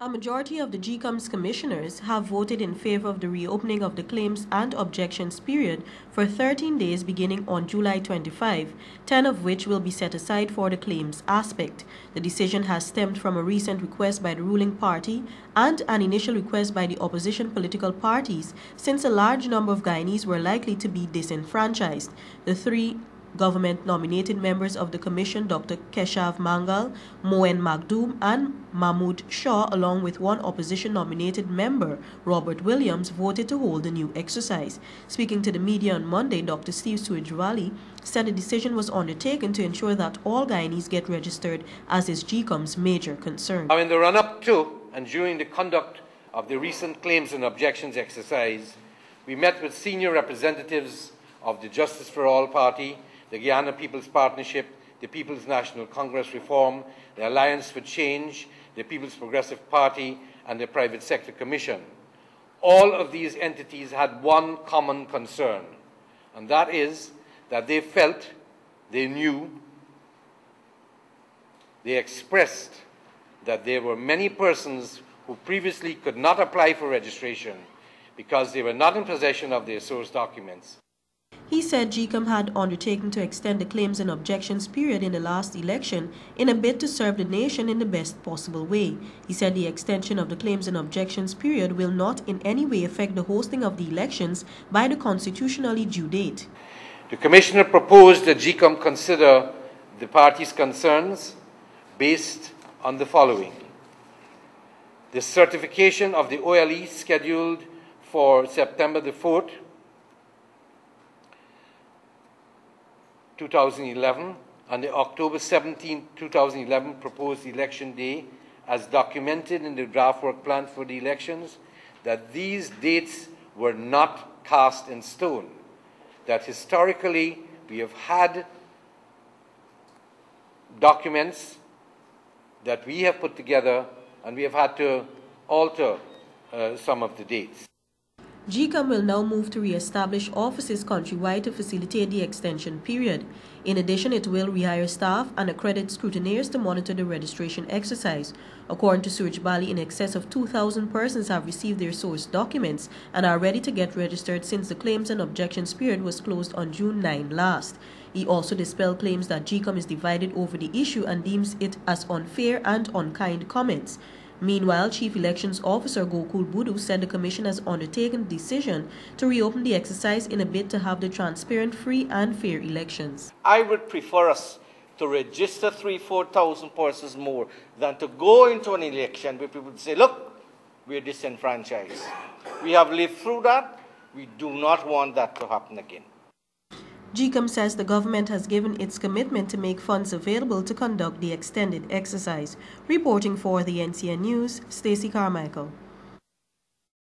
A majority of the GECOM's commissioners have voted in favor of the reopening of the claims and objections period for 13 days beginning on July 25, 10 of which will be set aside for the claims aspect. The decision has stemmed from a recent request by the ruling party and an initial request by the opposition political parties, since a large number of Guyanese were likely to be disenfranchised. The three government-nominated members of the commission, Dr. Keshav Mangal, Moen Magdoum, and Mahmood Shaw, along with one opposition-nominated member, Robert Williams, voted to hold the new exercise. Speaking to the media on Monday, Dr. Steve Suijwali said the decision was undertaken to ensure that all Guyanese get registered, as is GECOM's major concern. Now, in the run-up to and during the conduct of the recent claims and objections exercise, we met with senior representatives of the Justice for All Party, the Guyana People's Partnership, the People's National Congress Reform, the Alliance for Change, the People's Progressive Party, and the Private Sector Commission. All of these entities had one common concern, and that is that they felt, they knew, they expressed that there were many persons who previously could not apply for registration because they were not in possession of their source documents. He said GECOM had undertaken to extend the claims and objections period in the last election in a bid to serve the nation in the best possible way. He said the extension of the claims and objections period will not in any way affect the hosting of the elections by the constitutionally due date. The Commissioner proposed that GECOM consider the party's concerns based on the following: the certification of the OLE scheduled for September the 4th, 2011, and the October 17, 2011 proposed election day as documented in the draft work plan for the elections, that these dates were not cast in stone, that historically we have had documents that we have put together and we have had to alter some of the dates. GECOM will now move to re-establish offices countrywide to facilitate the extension period. In addition, it will rehire staff and accredit scrutineers to monitor the registration exercise. According to Suijwali, in excess of 2,000 persons have received their source documents and are ready to get registered since the claims and objections period was closed on June 9 last. He also dispelled claims that GECOM is divided over the issue and deems it as unfair and unkind comments. Meanwhile, Chief Elections Officer Gokul Budu said the Commission has undertaken the decision to reopen the exercise in a bid to have the transparent, free and fair elections. I would prefer us to register 3,000–4,000 persons more than to go into an election where people say, look, we're disenfranchised. We have lived through that. We do not want that to happen again. GECOM says the government has given its commitment to make funds available to conduct the extended exercise. Reporting for the NCN News, Stacey Carmichael.